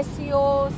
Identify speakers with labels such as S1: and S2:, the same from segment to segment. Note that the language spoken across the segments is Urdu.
S1: SCO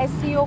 S1: SCO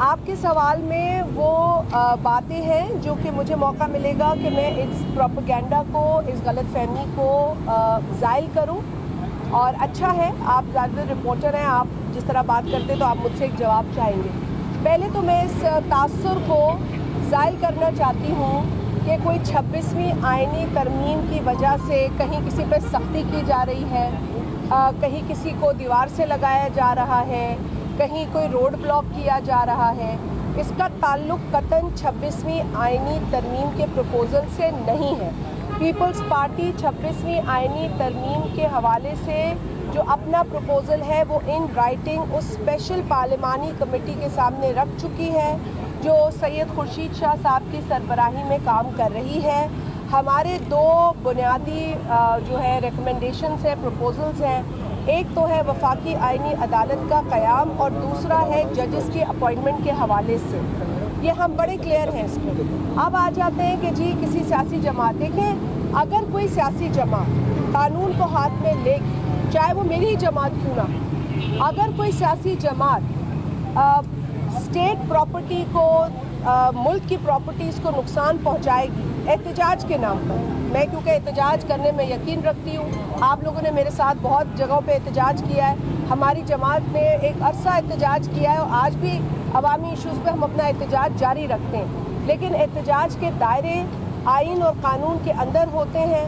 S1: آپ کے سوال میں وہ باتیں ہیں جو کہ مجھے موقع ملے گا کہ میں اس پروپیگنڈا کو، اس غلط فہمی کو زائل کروں، اور اچھا ہے آپ زیادہ رپورٹر ہیں، آپ جس طرح بات کرتے تو آپ مجھ سے ایک جواب چاہیں گے۔ پہلے تو میں اس تاثر کو زائل کرنا چاہتی ہوں کہ کوئی 26ویں آئینی ترمیم کی وجہ سے کہیں کسی پہ سختی کی جا رہی ہے، کہیں کسی کو دیوار سے لگایا جا رہا ہے، کہیں کوئی روڈ بلاک کیا جا رہا ہے۔ اس کا تعلق قطعاً 26ویں آئینی ترمیم کے پروپوزل سے نہیں ہے۔ پیپلز پارٹی 26ویں آئینی ترمیم کے حوالے سے جو اپنا پروپوزل ہے وہ ان رائٹنگ اس اسپیشل پارلیمانی کمیٹی کے سامنے رکھ چکی ہے جو سید خورشید شاہ صاحب کی سربراہی میں کام کر رہی ہے۔ ہمارے دو بنیادی جو ہے ریکمنڈیشنز ہیں، پروپوزلز ہیں، ایک تو ہے وفاقی آئینی عدالت کا قیام اور دوسرا ہے ججز کی اپوائنٹمنٹ کے حوالے سے۔ یہ ہم بڑے کلیئر ہیں اس میں۔ اب آ جاتے ہیں کہ جی کسی سیاسی جماعت، دیکھیں اگر کوئی سیاسی جماعت قانون کو ہاتھ میں لے گی، چاہے وہ میری ہی جماعت کیوں نہ، اگر کوئی سیاسی جماعت اسٹیٹ پراپرٹی کو، ملک کی پراپرٹیز کو نقصان پہنچائے گی احتجاج کے نام پر، میں کیونکہ احتجاج کرنے میں یقین رکھتی ہوں، آپ لوگوں نے میرے ساتھ بہت جگہوں پہ احتجاج کیا ہے، ہماری جماعت نے ایک عرصہ احتجاج کیا ہے اور آج بھی عوامی ایشوز پہ ہم اپنا احتجاج جاری رکھتے ہیں، لیکن احتجاج کے دائرے آئین اور قانون کے اندر ہوتے ہیں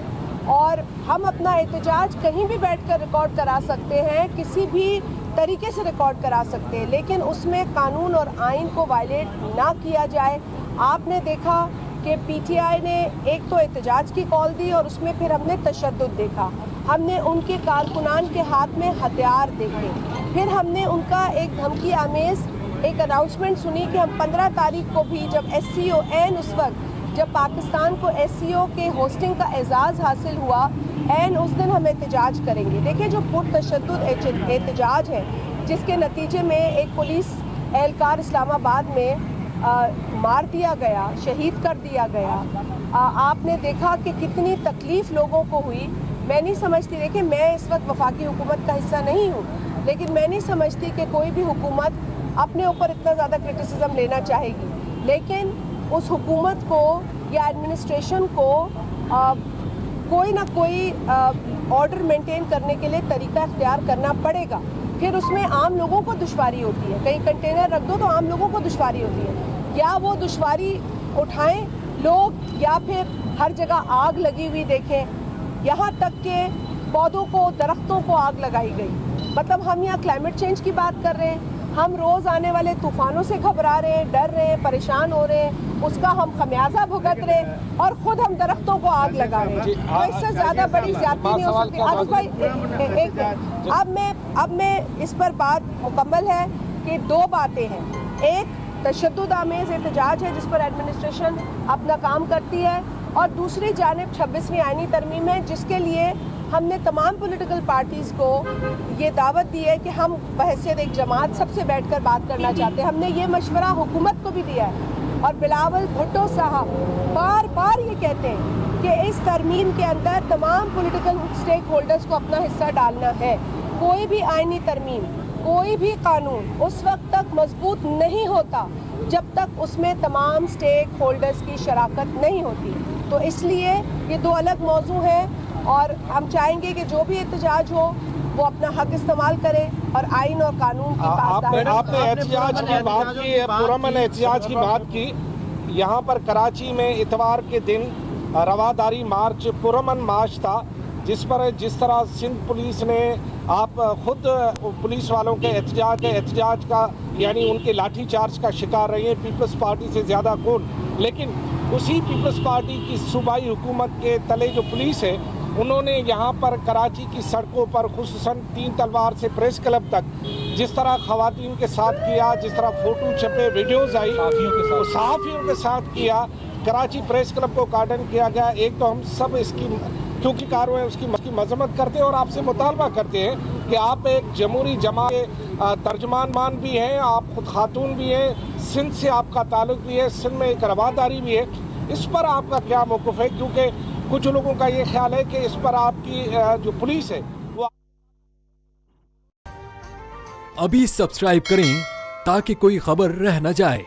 S1: اور ہم اپنا احتجاج کہیں بھی بیٹھ کر ریکارڈ کرا سکتے ہیں، کسی بھی طریقے سے ریکارڈ کرا سکتے ہیں، لیکن اس میں قانون اور آئین کو وائلیٹ نہ کیا جائے۔ آپ نے دیکھا کہ پی ٹی آئی نے ایک تو احتجاج کی کال دی اور اس میں پھر ہم نے تشدد دیکھا، ہم نے ان کے کارکنان کے ہاتھ میں ہتھیار دیکھے، پھر ہم نے ان کا ایک دھمکی آمیز ایک اناؤنسمنٹ سنی کہ ہم 15 تاریخ کو بھی جب ایس سی او این، اس وقت جب پاکستان کو ایس سی او کے ہوسٹنگ کا اعزاز حاصل ہوا، این اس دن ہم احتجاج کریں گے۔ دیکھیں جو پرتشدد احتجاج ہے جس کے نتیجے میں ایک پولیس اہلکار اسلام آباد میں مار دیا گیا، شہید کر دیا گیا، آپ نے دیکھا کہ کتنی تکلیف لوگوں کو ہوئی۔ میں نہیں سمجھتی، دیکھیں میں اس وقت وفاقی حکومت کا حصہ نہیں ہوں، لیکن میں نہیں سمجھتی کہ کوئی بھی حکومت اپنے اوپر اتنا زیادہ کرٹیسزم لینا چاہے گی، لیکن اس حکومت کو یا ایڈمنسٹریشن کو کوئی نہ کوئی آرڈر مینٹین کرنے کے لیے طریقہ اختیار کرنا پڑے گا۔ پھر اس میں عام لوگوں کو دشواری ہوتی ہے، کہیں کنٹینر رکھ دو تو عام لوگوں کو دشواری ہوتی ہے، یا وہ دشواری اٹھائیں لوگ، یا پھر ہر جگہ آگ لگی ہوئی دیکھیں، یہاں تک کہ پودوں کو، درختوں کو آگ لگائی گئی۔ مطلب ہم یہاں کلائمیٹ چینج کی بات کر رہے ہیں، ہم روز آنے والے طوفانوں سے گھبرا رہے ہیں، ڈر رہے ہیں، پریشان ہو رہے ہیں، اس کا ہم خمیازہ بھگت رہے ہیں اور خود ہم درختوں کو آگ لگا رہے ہیں۔ تو اس سے زیادہ بڑی زیادتی نہیں ہو سکتی۔ عاطف بھائی اب میں اس پر بات مکمل ہے کہ دو باتیں ہیں، ایک تشدد آمیز احتجاج ہے جس پر ایڈمنسٹریشن اپنا کام کرتی ہے، اور دوسری جانب 26ویں آئینی ترمیم ہے جس کے لیے ہم نے تمام پولیٹیکل پارٹیز کو یہ دعوت دی ہے کہ ہم بحیثیت ایک جماعت سب سے بیٹھ کر بات کرنا چاہتے ہیں۔ ہم نے یہ مشورہ حکومت کو بھی دیا ہے اور بلاول بھٹو صاحب بار بار یہ کہتے ہیں کہ اس ترمیم کے اندر تمام پولیٹیکل سٹیک ہولڈرز کو اپنا حصہ ڈالنا ہے۔ کوئی بھی آئینی ترمیم، کوئی بھی قانون اس وقت تک مضبوط نہیں ہوتا جب تک اس میں تمام سٹیک ہولڈرز کی شراکت نہیں ہوتی، تو اس لیے یہ دو الگ موضوع ہیں اور ہم چاہیں گے کہ جو بھی احتجاج ہو وہ اپنا حق استعمال کرے اور آئین اور قانون کی پاسداری۔
S2: آپ نے احتجاج کی بات کی، پرامن احتجاج کی بات کی، یہاں پر کراچی میں اتوار کے دن رواداری مارچ پرامن مارچ تھا، جس طرح سندھ پولیس نے، آپ خود پولیس والوں کے احتجاج کا یعنی ان کے لاٹھی چارج کا شکار رہی ہیں، پیپلز پارٹی سے زیادہ کون، لیکن اسی پیپلز پارٹی کی صوبائی حکومت کے تلے جو پولیس ہے انہوں نے یہاں پر کراچی کی سڑکوں پر خصوصاً 3 تلوار سے پریس کلب تک جس طرح خواتین کے ساتھ کیا، جس طرح فوٹو چھپے، ویڈیوز آئی، صحافیوں کے ساتھ کیا، کراچی پریس کلب کو کارڈن کیا گیا۔ ایک تو ہم سب اس کی کیونکہ کارروائی اس کی مذمت کرتے ہیں اور آپ سے مطالبہ کرتے ہیں کہ آپ ایک جمہوری جماعت ترجمان بھی ہیں، آپ خود خاتون بھی ہیں، سندھ سے آپ کا تعلق بھی ہے، سندھ میں ایک رواداری بھی ہے، اس پر آپ کا کیا موقف ہے؟ کیونکہ کچھ لوگوں کا یہ خیال ہے کہ اس پر آپ کی جو پولیس ہے وہ...
S3: ابھی سبسکرائب کریں تاکہ کوئی خبر رہ نہ جائے۔